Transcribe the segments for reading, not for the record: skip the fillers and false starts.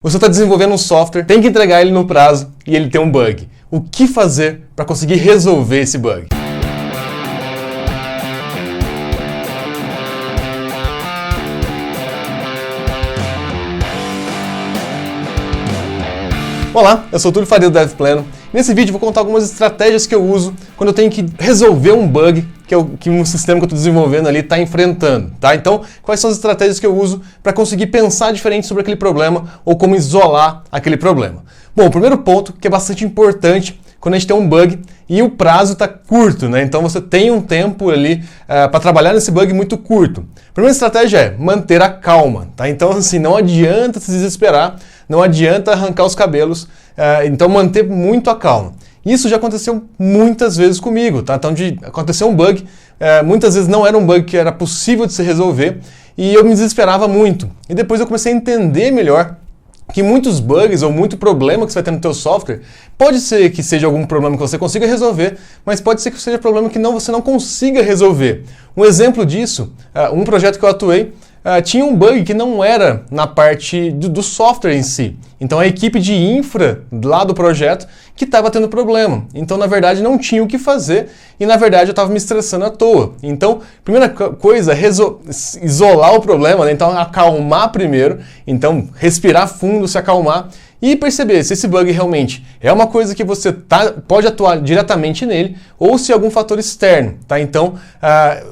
Você está desenvolvendo um software, tem que entregar ele no prazo e ele tem um bug. O que fazer para conseguir resolver esse bug? Olá, eu sou o Túlio Faria do DevPleno. Nesse vídeo vou contar algumas estratégias que eu uso quando eu tenho que resolver um bug que um sistema que eu estou desenvolvendo ali está enfrentando, tá? Então, quais são as estratégias que eu uso para conseguir pensar diferente sobre aquele problema ou como isolar aquele problema? Bom, o primeiro ponto, que é bastante importante quando a gente tem um bug e o prazo está curto, né? Então você tem um tempo ali para trabalhar nesse bug muito curto. A primeira estratégia é manter a calma, tá? Então, assim, não adianta se desesperar, não adianta arrancar os cabelos, então manter muito a calma. Isso já aconteceu muitas vezes comigo, tá? Então, aconteceu um bug, muitas vezes não era um bug que era possível de se resolver e eu me desesperava muito. E depois eu comecei a entender melhor que muitos bugs ou muito problema que você vai ter no teu software, pode ser que seja algum problema que você consiga resolver, mas pode ser que seja problema que você não consiga resolver. Um exemplo disso, um projeto que eu atuei, tinha um bug que não era na parte do software em si. Então a equipe de infra lá do projeto que estava tendo problema. Então na verdade não tinha o que fazer e na verdade eu estava me estressando à toa. Então primeira coisa é isolar o problema, né? Então acalmar primeiro, então respirar fundo, se acalmar e perceber se esse bug realmente é uma coisa que você pode atuar diretamente nele ou se é algum fator externo, tá? Então,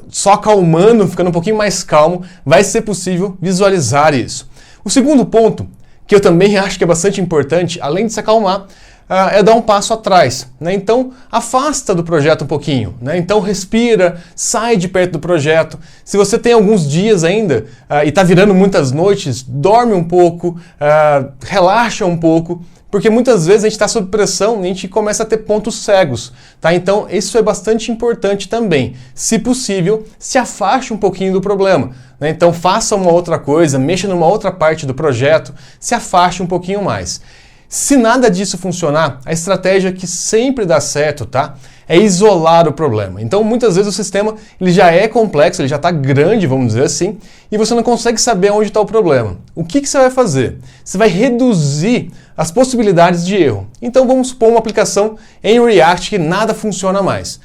só acalmando, ficando um pouquinho mais calmo, vai ser possível visualizar isso. O segundo ponto, que eu também acho que é bastante importante, além de se acalmar, é dar um passo atrás, né? Então, afasta do projeto um pouquinho, né? Então, respira, sai de perto do projeto. Se você tem alguns dias ainda e está virando muitas noites, dorme um pouco, relaxa um pouco, porque muitas vezes a gente está sob pressão e a gente começa a ter pontos cegos, tá? Então, isso é bastante importante também. Se possível, se afaste um pouquinho do problema, né? Então, faça uma outra coisa, mexa numa outra parte do projeto, se afaste um pouquinho mais. Se nada disso funcionar, a estratégia que sempre dá certo, tá? É isolar o problema. Então, muitas vezes o sistema ele já é complexo, ele já está grande, vamos dizer assim, e você não consegue saber onde está o problema. O que você vai fazer? Você vai reduzir as possibilidades de erro. Então, vamos supor uma aplicação em React que nada funciona mais.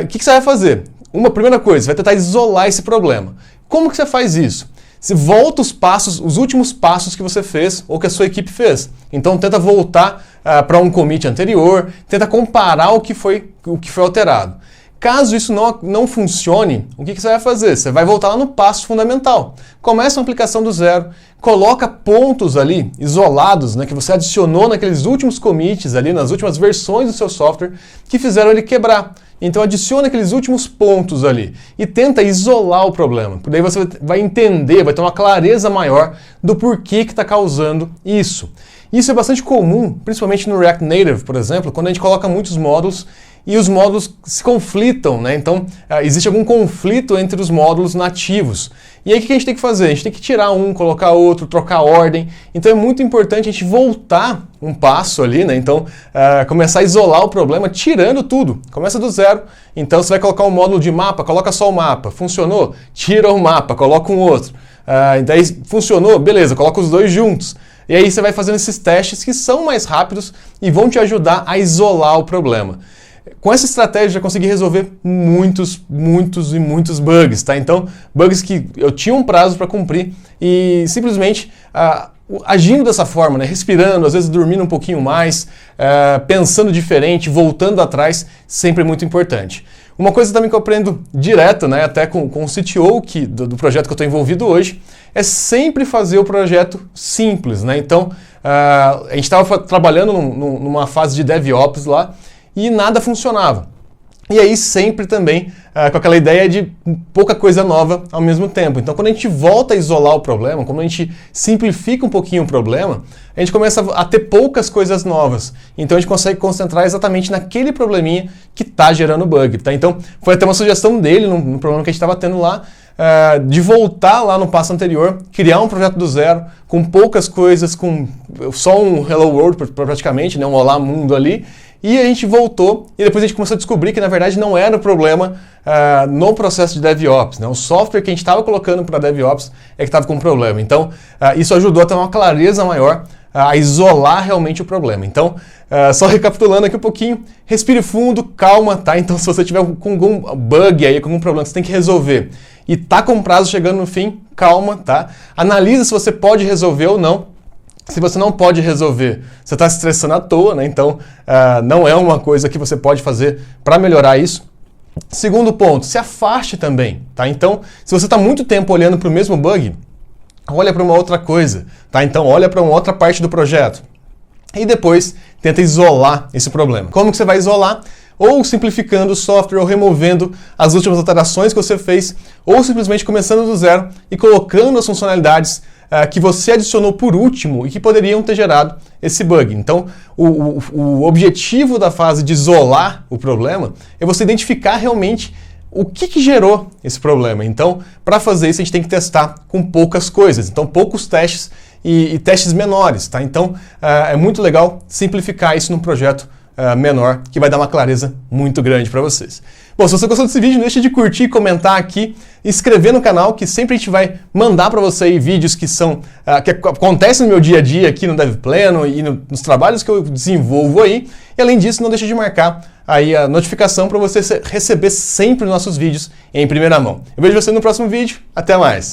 O que você vai fazer? Uma primeira coisa, você vai tentar isolar esse problema. Como que você faz isso? Você volta os últimos passos que você fez ou que a sua equipe fez. Então tenta voltar para um commit anterior, tenta comparar o que foi alterado. Caso isso não funcione, o que você vai fazer? Você vai voltar lá no passo fundamental. Começa uma aplicação do zero, coloca pontos ali isolados, né, que você adicionou naqueles últimos commits ali, nas últimas versões do seu software, que fizeram ele quebrar. Então adiciona aqueles últimos pontos ali e tenta isolar o problema. Daí você vai entender, vai ter uma clareza maior do porquê que está causando isso. Isso é bastante comum, principalmente no React Native, por exemplo, quando a gente coloca muitos módulos e os módulos se conflitam, né? Então, existe algum conflito entre os módulos nativos. E aí, o que a gente tem que fazer? A gente tem que tirar um, colocar outro, trocar a ordem. Então, é muito importante a gente voltar um passo ali, né? Então, começar a isolar o problema, tirando tudo. Começa do zero. Então, você vai colocar um módulo de mapa, coloca só o mapa. Funcionou? Tira o mapa, coloca um outro. Daí, funcionou? Beleza, coloca os dois juntos. E aí, você vai fazendo esses testes que são mais rápidos e vão te ajudar a isolar o problema. Com essa estratégia, eu já consegui resolver muitos bugs, tá? Então, bugs que eu tinha um prazo para cumprir e simplesmente agindo dessa forma, né? Respirando, às vezes dormindo um pouquinho mais, pensando diferente, voltando atrás, sempre é muito importante. Uma coisa também que eu aprendo direto, né, até com o CTO do projeto que eu estou envolvido hoje, é sempre fazer o projeto simples, né? Então, a gente estava trabalhando numa fase de DevOps lá, e nada funcionava. E aí sempre também com aquela ideia de pouca coisa nova ao mesmo tempo. Então quando a gente volta a isolar o problema, quando a gente simplifica um pouquinho o problema, a gente começa a ter poucas coisas novas. Então a gente consegue concentrar exatamente naquele probleminha que está gerando bug. Tá? Então foi até uma sugestão dele no problema que a gente estava tendo lá, de voltar lá no passo anterior, criar um projeto do zero, com poucas coisas, com só um Hello World praticamente, né, um Olá Mundo ali, e a gente voltou e depois a gente começou a descobrir que na verdade não era o problema no processo de DevOps, né? O software que a gente estava colocando para DevOps é que estava com problema. Então, isso ajudou a ter uma clareza maior, a isolar realmente o problema. Então, só recapitulando aqui um pouquinho, respire fundo, calma, tá? Então, se você tiver com algum bug aí, com algum problema que você tem que resolver e tá com o prazo chegando no fim, calma, tá? Analisa se você pode resolver ou não. Se você não pode resolver, você está se estressando à toa, né? Então, não é uma coisa que você pode fazer para melhorar isso. Segundo ponto, se afaste também, tá? Então, se você está muito tempo olhando para o mesmo bug, olha para uma outra coisa, tá? Então, olha para uma outra parte do projeto. E depois, tenta isolar esse problema. Como que você vai isolar? Ou simplificando o software, ou removendo as últimas alterações que você fez, ou simplesmente começando do zero e colocando as funcionalidades que você adicionou por último e que poderiam ter gerado esse bug. Então, o objetivo da fase de isolar o problema é você identificar realmente o que gerou esse problema. Então, para fazer isso, a gente tem que testar com poucas coisas. Então, poucos testes e testes menores, tá? Então, é muito legal simplificar isso num projeto menor, que vai dar uma clareza muito grande para vocês. Bom, se você gostou desse vídeo, não deixe de curtir, comentar aqui, inscrever no canal, que sempre a gente vai mandar para você aí vídeos que são que acontecem no meu dia a dia aqui no DevPleno e nos trabalhos que eu desenvolvo aí. E além disso, não deixe de marcar aí a notificação para você receber sempre os nossos vídeos em primeira mão. Eu vejo você no próximo vídeo. Até mais!